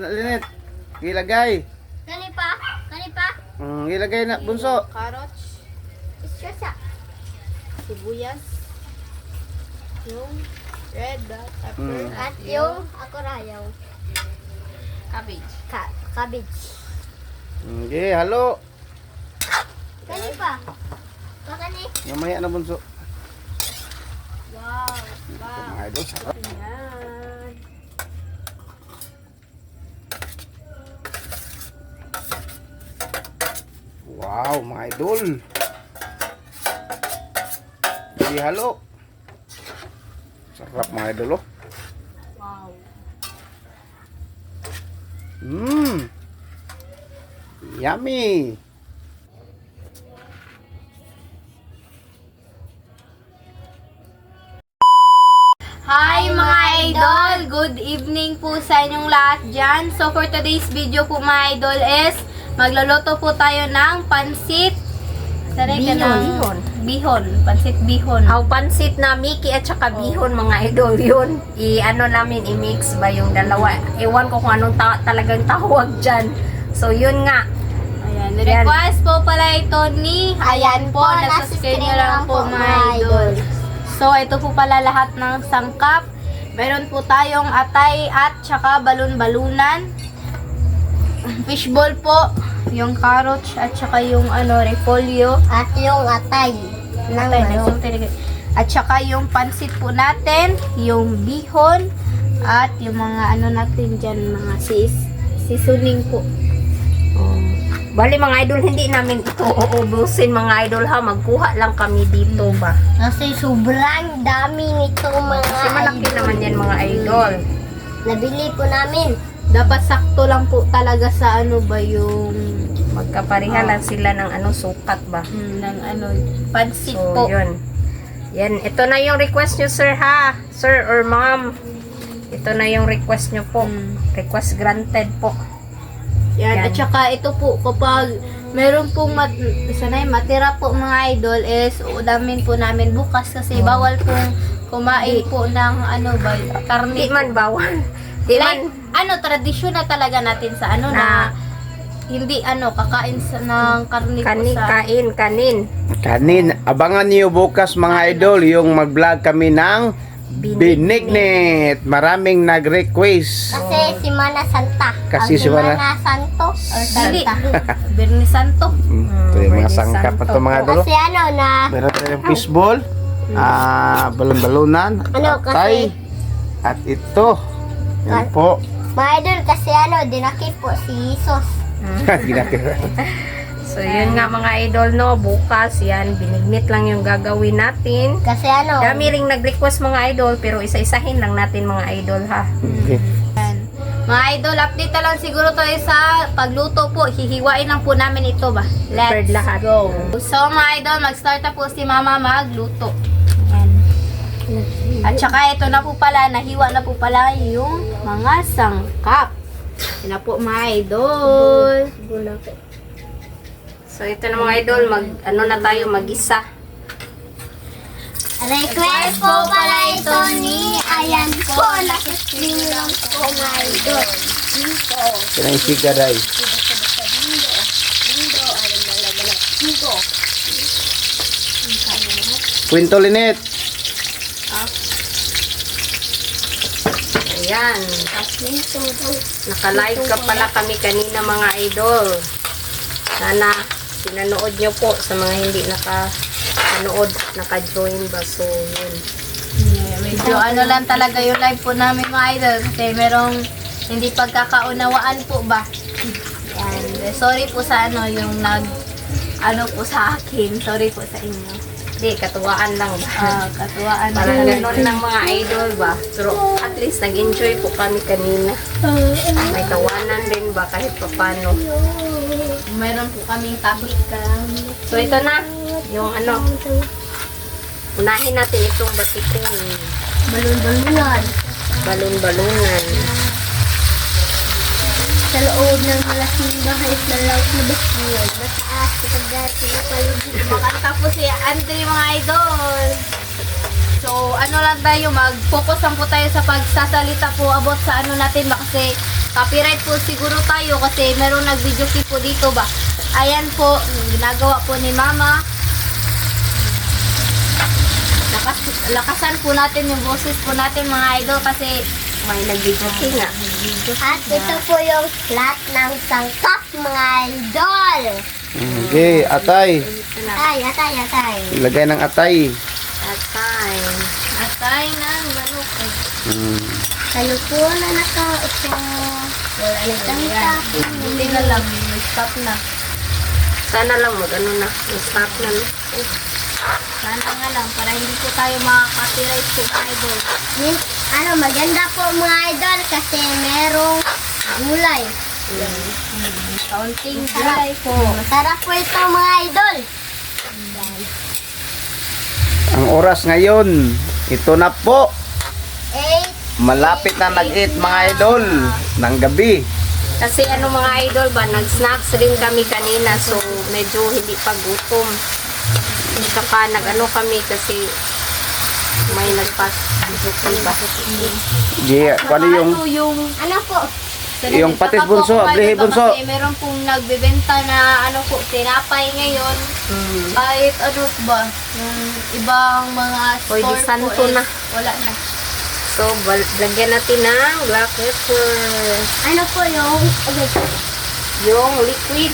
Linet, ilagay. Kani pa? Ilagay na, bunso. Carrots, Isyosa. sibuyas, yung red bell pepper, At yung ako rayaw. cabbage. Cabbage. Okay, halo. Kani pa? Kani? Mamaya na bunso. Wow, Mga idol, sarap. Ayan. Wow, mga idol. Okay, halo. Sarap mga idol, oh. Wow. Yummy. Hi mga idol! Good evening po sa inyong lahat dyan. So for today's video po mga idol is magluluto po tayo ng pansit. Bihon. Pansit bihon. Aw, pansit na Mickey at saka bihon mga idol yun. I-ano namin, i-mix ba yung dalawa. Ewan ko kung anong talagang tawag dyan. So yun nga. Ayan. Request po pala ito ni Ayan po. Nasa-screen nyo lang po mga idol. So ito po pala lahat ng sangkap. Meron po tayong atay at saka balon-balunan. Fishball po. Yung carrots at saka yung repolyo. At yung atay. Ng Atay, manok. at saka yung pansit po natin, yung bihon, at yung mga natin dyan, mga seasoning po. Bali mga idol, hindi namin ito uubusin mga idol ha. Magkuha lang kami dito ba. Kasi sobrang dami nito mga Kasi malaki idol. naman yan mga idol. Nabili po namin. Dapat sakto lang po talaga sa yung Magkaparihan lang sila ng sukat ba. ng pansit So po. yun. Yan, ito na yung request nyo sir ha. Sir or ma'am. Ito na yung request nyo po. Request granted po. Yan. Yan. At saka ito po, kapag meron pong matira po mga idol is uulamin po namin bukas kasi bawal pong kumain po ng karne. Di man bawal. Di Like, man tradisyon na talaga natin sa na hindi kakain ng karne po sa kanin. Kanin, abangan niyo bukas mga idol yung mag-vlog kami ng Binignit. Maraming nag-request. Kasi Simana Santa. Kasi Simana Simana- Santo or Hindi. Santa. Bernie Santo. Ito yung mga Pwede sangkap santo ito mga idol. Kasi na Meron tayong fishball, balon-balunan, atay, at ito. Yan po. mga idol kasi dinakip po si Jesus. Ginagawa. So yun nga mga idol no, bukas yan, binignit lang yung gagawin natin. Kasi Dami ring nag-request mga idol, pero isa-isahin lang natin mga idol ha. Okay. Yan. Mga idol, update na lang siguro tayo sa pagluto po. Hihiwain lang po namin ito ba? Prepared Let's lahat. go. So mga idol, mag-start na po si mama magluto. Yan. At saka ito na po pala, nahiwa na po pala yung mga sangkap. Yan na po mga idol. So ito na mga idol, na tayo mag-isa. request po pala ito ni Ayan po. Nakiscreen lang po mga idol. Dito. Kailangan sigaray. Kwento Linet. Ayan. Naka-live ka pala kami kanina mga idol. Sana pinanood nyo po sa mga hindi naka-anood, naka-join ba. So yun. Medyo lang talaga yung live po namin mga idol kasi merong hindi pagkakaunawaan po ba. Yan. Sorry po sa yung po sa akin. Sorry po sa inyo. Hindi, katuwaan lang ba. Katuwaan Parang lang. ganun ng mga idol ba. Pero at least nag-enjoy po kami kanina. May tawanan din ba kahit pa paano. Meron po kaming topic So ito na, yung unahin natin itong batikon. Balon-balunan. Balon-balunan. Sa loob ng malaking bahay na laut na basbol. Mataas sa pagdati na paligid. Makanta po si Andre mga idol. So lang tayo, mag-focus lang po tayo sa pagsasalita po about sa natin ba kasi copyright po siguro tayo kasi meron nag-video clip po dito ba. Ayan po, ginagawa po ni Mama. Lakasan po natin yung boses po natin mga idol kasi May nag-video nga. At ito po yung lahat ng sangkap mga idol. Okay, atay. Atay. Ilagay ng atay. Atay. atay ng manok. Kayo po na nakaupo. Wala na Sangkap. Hindi na lang, stop na. Sana lang mag-ano na. Stop na. Sana nga lang, para hindi po tayo makaka-copyright po mga idol. Maganda po mga idol kasi merong gulay. Kaunting gulay po. Masarap po ito mga idol. Ang oras ngayon, ito na po. 8. Malapit na nag-eat mga idol ng gabi. Kasi mga idol ba, nag-snacks rin kami kanina so medyo hindi pa gutom. Saka nag-ano kami kasi may nag-pass ba? Yeah, ano yung Ano po? Yung patis bunso, ablihi bunso. Kasi meron pong nagbebenta na tinapay ngayon. Kahit ba, yung ibang mga Pwede store santo po na. wala na. So, lagyan natin ng black pepper. Ano po yung Yung liquid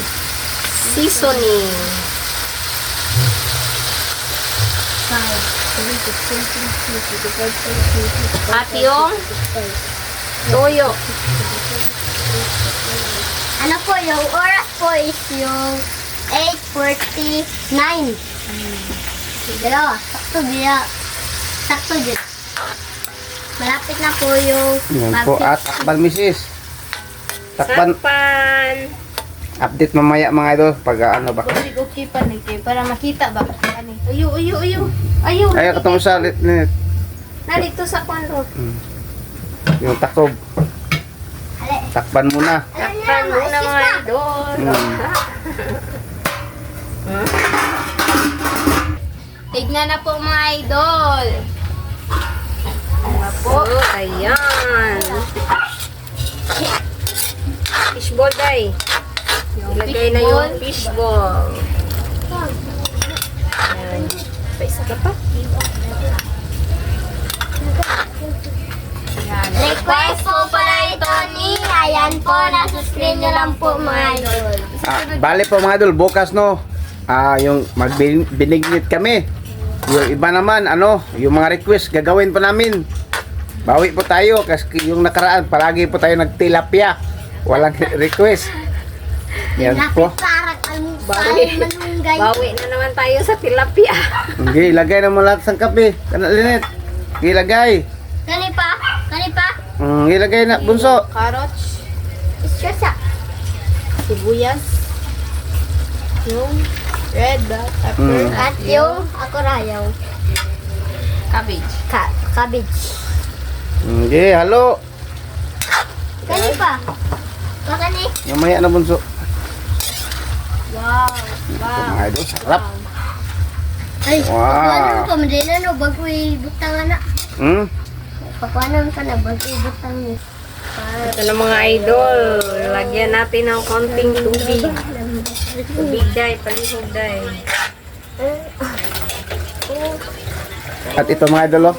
seasoning. At yung toyo. Ano po yung oras po is yung 8:49. Dalawa, sakto diya. Sakto diya. Malapit na po yung yan po at takpan misis. Takpan, Sakpan. update mamaya mga idol pag ano ba. Okay pa nito para makita ba? Uyo. Ayo. Ay, katong sa net. Narito sa kwando. Yung takob. Ale. Takpan muna. Sakpan muna mga idol. Tignan na po mga idol. So, ayan. Fishball day. Ilagay na yung fishball. Ayan. Pa isa ka pa. Request po pala ito ni ayan po, nasa screen nyo lang po mga idol. Bale po mga idol, bukas no. Yung magbinignit kami. Yung iba naman, yung mga request gagawin pa namin. Bawi po tayo kasi yung nakaraan palagi po tayo nagtilapia. Walang request. Yan po. Parang Bawi. malunggay. Bawi na naman tayo sa tilapia. Okay, ilagay na mo lahat ng kape. Linet. Ilagay. Kani pa? Ilagay na bunso. Carrots, Isyasa. sibuyas, yung red bell pepper, At yung akorayaw. cabbage. Cabbage. Okay, halo. Kani pa? Makani. Mamaya na bunso. Wow. Mga idol, sarap. Ay, Wow. pagkuhanan ko, madali na bago ibutang na. Pagkuhanan ka na, bago ibutang ni. Ito na mga idol. Lagyan natin ng konting tubig. Tubig day, palihog day. At ito mga idol,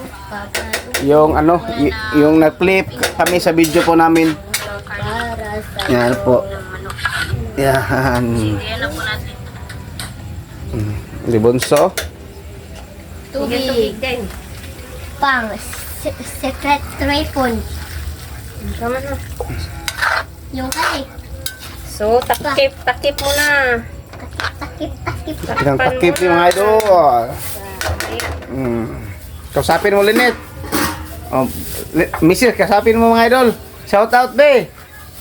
yung yung nag-clip kami sa video po namin. Para sa Yan po. Yan. Di bunso. Tubig day. pang secret weapon. Tama na. Yung kani. So, takip mo na. Takip. Ilang takip yung mga idol. Kausapin mo, Linet. Mrs. kasapin mo mga idol. Shout out, be.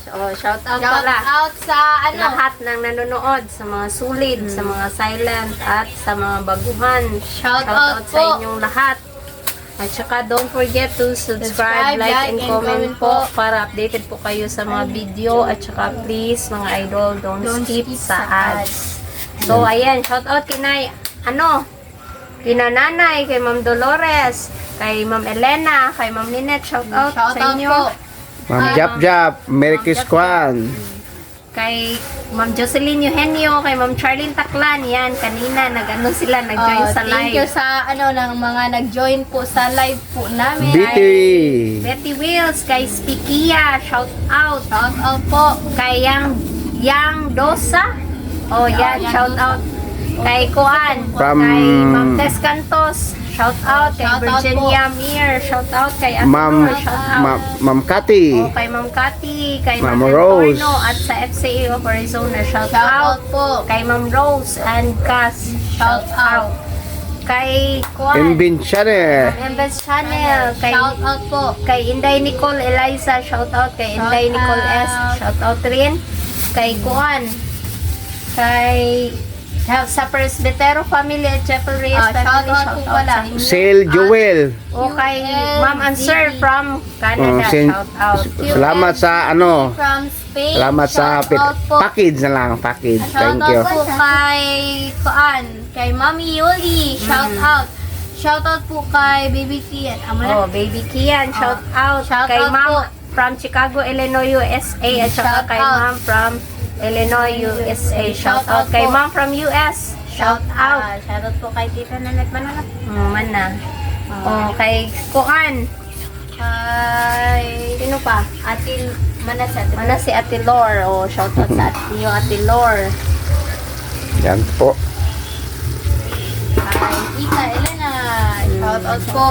So, shout out Shout pala. out sa Lahat ng nanonood, sa mga sulit, sa mga silent, at sa mga baguhan. Shout out sa po. inyong lahat. At saka don't forget to subscribe, like, and comment po para updated po kayo sa mga video. At saka please, mga idol, don't skip sa ads. So, ayan, shout out kina nanay, kay Ma'am Dolores, kay Ma'am Elena, kay Ma'am Ninette, shout out Shout sa out inyo. po. Ma'am Jap Jap, Merry Ma'am Kisquan. Kay Ma'am Jocelyn Eugenio, kay Ma'am Charlene Taclan, yan, kanina, nag-ano sila, nag-join sa Thank you live. sa ng mga nag-join po sa live po namin. BT. Betty Wills, kay Spikia, shout out. Shout out po. Kay Yang Dosa, oh yan, Yang shout Dosa. out. Kay Kuan, From- kay Ma'am Tess Cantos, shout out. Kay Shout out Virginia Mir, shout out. Kay Ate Ma'am Nor, shout out. Ma'am Cathy. Oh, kay Ma'am Cathy, kay Ma'am Ma'am Rose. Antorno, at sa FCA of Arizona, shout, Shout out. out po. Kay Ma'am Rose and Cass, shout out. Kay Kuan, Envin Channel. Embes Channel, kay Shout out po. kay Inday Nicole Eliza, shout out. Kay Shout Inday Nicole S, out. shout out rin. Kay Kuan, kay sa Presbytero family at Chapel Reyes Shout family, out po pala. sa inyo. Sale Joel. O kay UNDP. Ma'am and Sir from Canada, shout out. Salamat sa From Spain. Salamat sa Shout out po. package na lang, package. Shout Thank out you. po kay Mami Yuli. Shout out. Shout out po kay Baby Kian. Oh, Baby Kian, shout out. Shout Kay out Ma'am po. from Chicago, Illinois, USA. At saka Shout kay out. Ma'am from Illinois, USA. Shout Shout out out. Kay po. Ma'am from US. Shout out. Shout out po kay Tita Nanette Manala. Mana. Oh, kay Kuan. Kay Sino pa? Atin Manasat. Mana si Ate Lor. Oh, shout out sa iyo, Ate Lor. Yan po. Kay Tita Elena. Shout out po.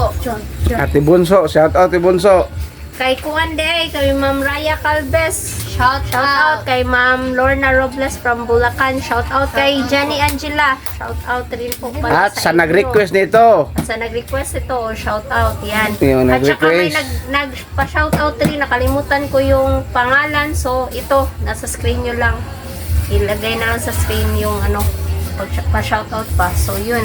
Ate Bunso, shout out Ate Bunso. Kay Kuan Day, kay Ma'am Raya Calves. Shout Shout out out. kay Ma'am Lorna Robles from Bulacan. Shout out kay Jenny Angela. Shout out rin po pala At sa inyo. nag-request nito, At sa nag-request ito, shout out yan. Yung At saka may nag-request. nagpa-shout out rin, nakalimutan ko yung pangalan. So ito, nasa screen nyo lang. Ilagay na lang sa screen yung pa-shout out pa. So yun.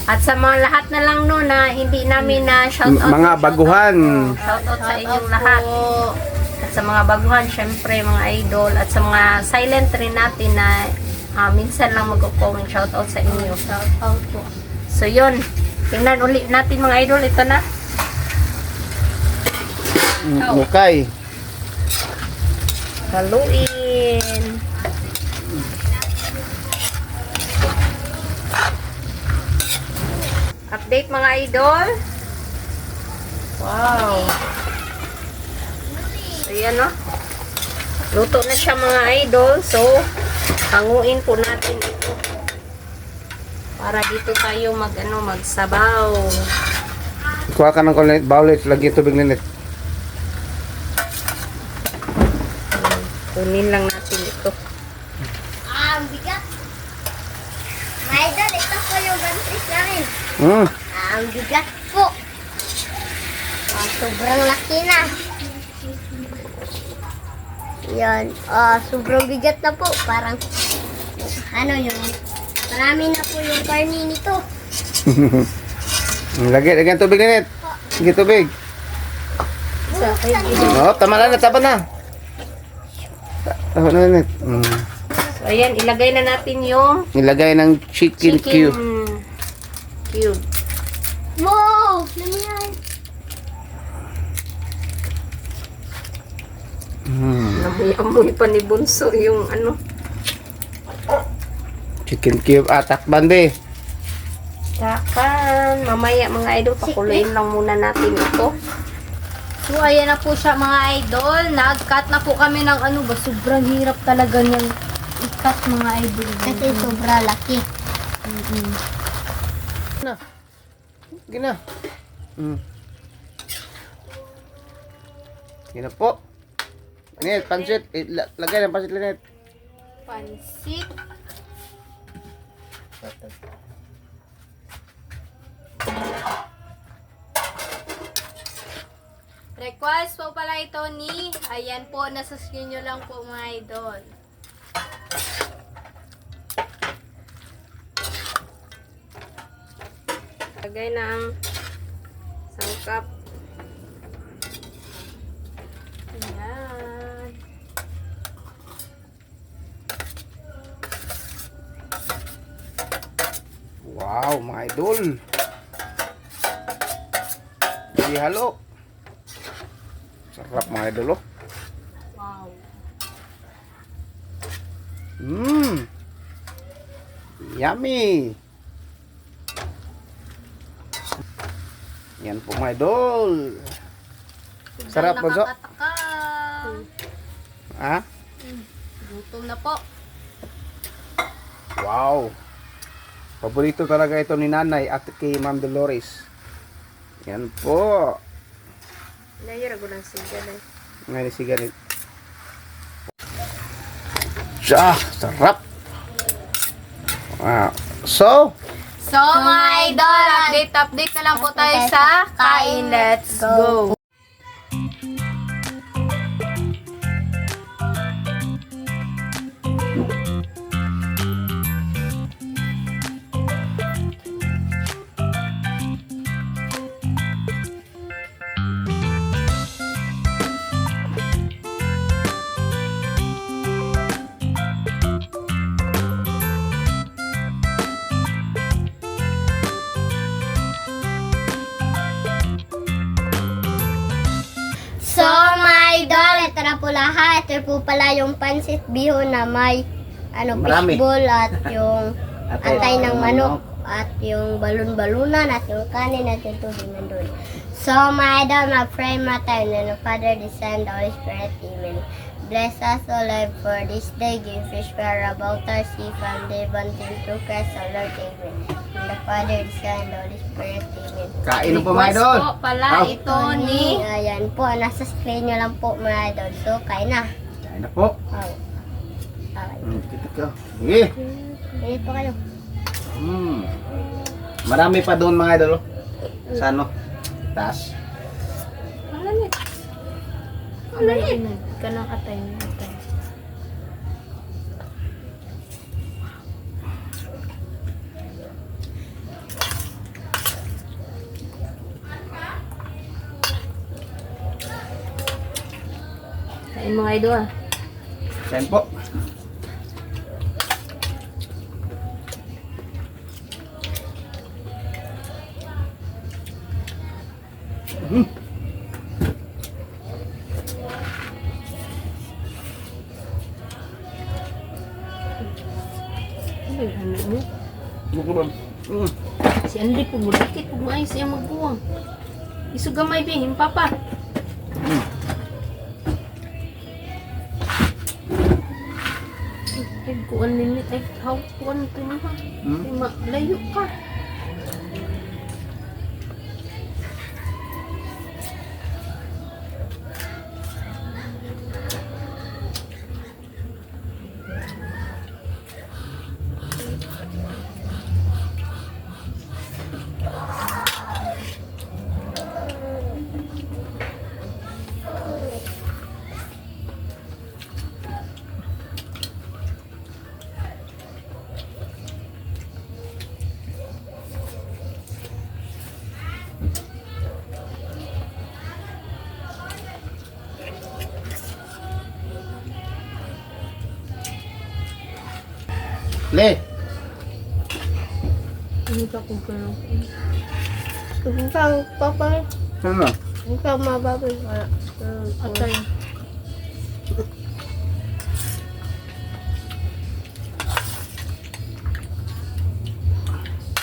At sa mga lahat na lang no na hindi namin na shout out. mga baguhan. Shout out sa Shout out inyong lahat. po. At sa mga baguhan, syempre mga idol. At sa mga silent rin natin na minsan lang mag-comment, shout out sa inyo. Shout out po. So yun, tingnan ulit natin mga idol. Ito na. Okay. Haluin. Update mga idol. Wow. So yan o. Luto na siya mga idol. So, hanguin po natin ito. Para dito tayo magsabaw. Kuha ka ng kulit, bawlit, lagyan tubig ninit. Kunin lang natin ito. Ang bigat. Mga idol, ito po yung gantris namin. Ang bigat po. Sobrang laki na. Yan. Sobrang bigat na po. Parang, marami na po yung karni nito. Lagyan tubig ninit. Lagyan tubig. Oh, tama na, tama na. Tama na ninit. So, ayan, ilagay na natin yung Nilagay ng chicken cube. cube. Wow! Namiyan. Namuy-amoy pa ni Bunso yung Chicken cube. Takban be. Takan. Mamaya mga idol, pakuluin lang muna natin ito. So, ayan na po siya mga idol. Nag-cut na po kami ng sobrang hirap talaga niyang i-cut mga idol. Kasi sobrang laki. Gina. Gina po. Linit, pansit. Lagay ng pansit, Linit. Pansit. Request po pala ito ni, ayan po, nasa screen nyo lang po mga idol. Lagay ng sangkap. Ayan. Wow, mga idol. Ihalo. Sarap mga idol, oh. Wow. Yummy. Yan po mga idol. Sarap po, Jo. Nakakatakam. Ha? Gutom na po. Wow. Paborito talaga ito ni Nanay at kay Ma'am Dolores. Yan po. Nayara ko lang siya na. Ngayon si ganit. Siya, sarap. Wow. So, Mga idol, update na lang po tayo sa kain. Let's go! So, my idol, ito na po lahat. Ito po pala yung pansit bihon na may Marami. fishball at yung Atay. atay ng manok at yung balon-balunan at yung kanin at yung tubig nandun. So, my idol, mag-pray mo tayo na Father, the Son, the Holy Spirit, Amen. Bless us, O Lord, for this day. Give fish for about our sea from the abundant through Christ, our Lord, Amen. In the Father, the Son, the Holy Spirit, Amen. kain na po mga Request idol. po pala Ah. ito ni... Ayan po, nasa screen nyo lang po mga idol. So, kain na. Kain na po. Oh. Okay. Kita ka. Sige. Init po kayo. Marami pa doon mga idol. Sa ano? Taas. Malanit. Malanit. Kanang atay na atay. Kain mga idol ah. Kain po. Ay, ano mo? Bukod. Si Andre po mudikit po maayos siya magbuwang. Isugamay bihin papa. Ay, kuan limit ay how kuan to mo ha. Ay, layo ka. Le. Ano ka kung kano? Ikaw, papa, Ano na? ikaw mababoy ka. Atay.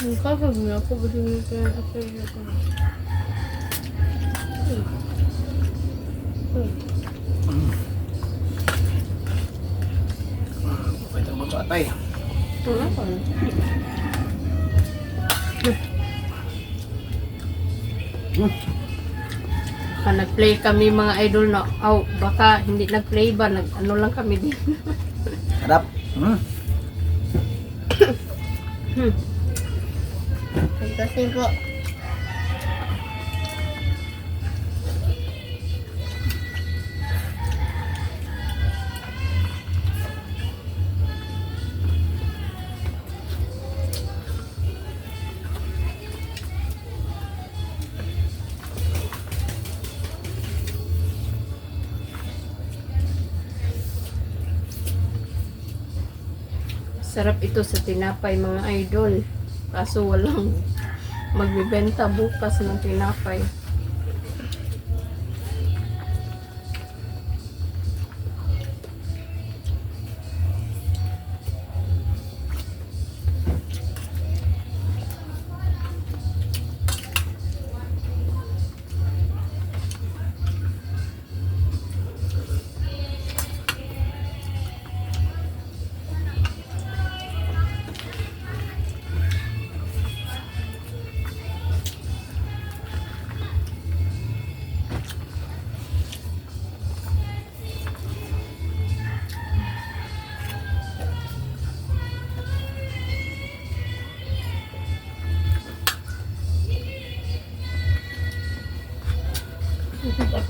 Ang kapag nga po kasi may kaya atay na ko. Pwede mo ito atay. Ano pa? Baka nag-play kami mga idol na, baka hindi nag-play ba, ano lang kami din. Harap. Kasi po, Sarap ito sa tinapay mga idol. Kaso walang magbibenta bukas ng tinapay.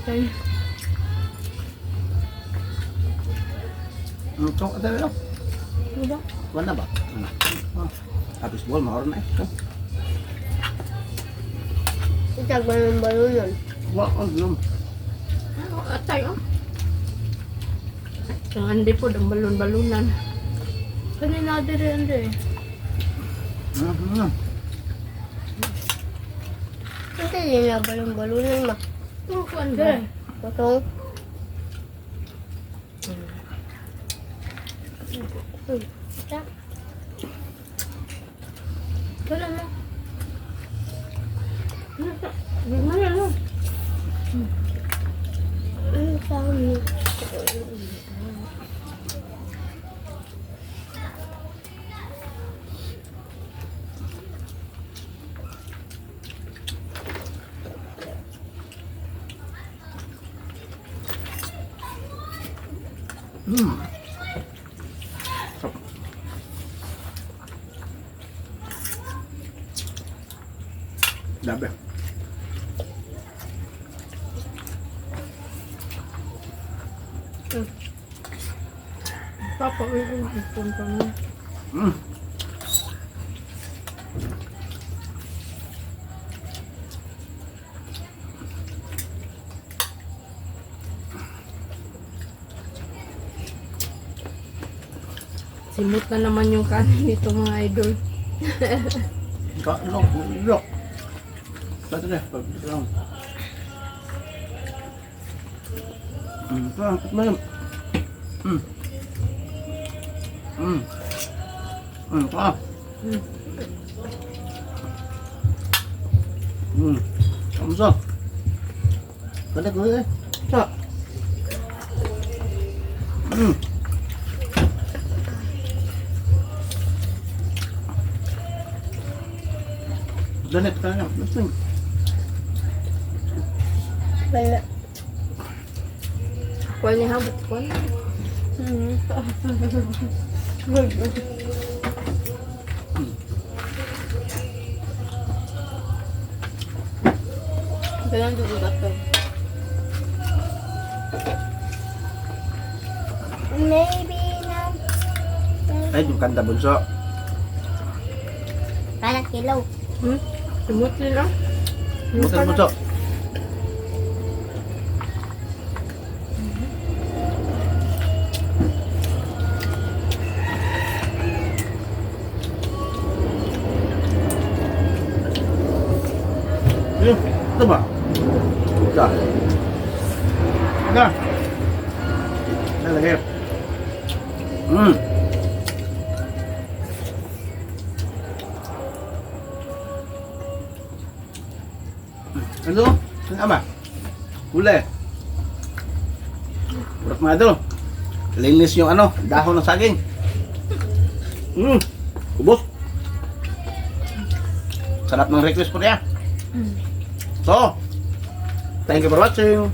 Ito, ito lang. Diba? Wala ba? Tapos bol, mahoro na eh. Ito, balon-balonan. Wala, yun. Atay, oh. Ang andi po, ang balon-balunan. Kanina dire, andi. Ito din na balon-balonan ma. Oh, andi. Potong. Wala na. Wala na. Ano sa amin? Dabe. Papa, punta mo. Simot na naman yung kanin nito mga idol. Lok, lok. Satu deh, lang. Angkat malam. Ah. Kamu so. Kada ko eh. Sa. Danet ka na. Lasing. Wala. Kuha niya habot ko. Ganun dugo ba to? Maybe na. Ay, yung kanta bunso. Parang kilaw. Simot nila. Bukan bunso. Yun, ito ba? Ito. Ito. Nalagay. Ano? Saan ka ba? Huli. Urat mga ito. Linis yung ano, dahon ng saging. Kubos. Sarap ng request po niya. So, thank you for watching.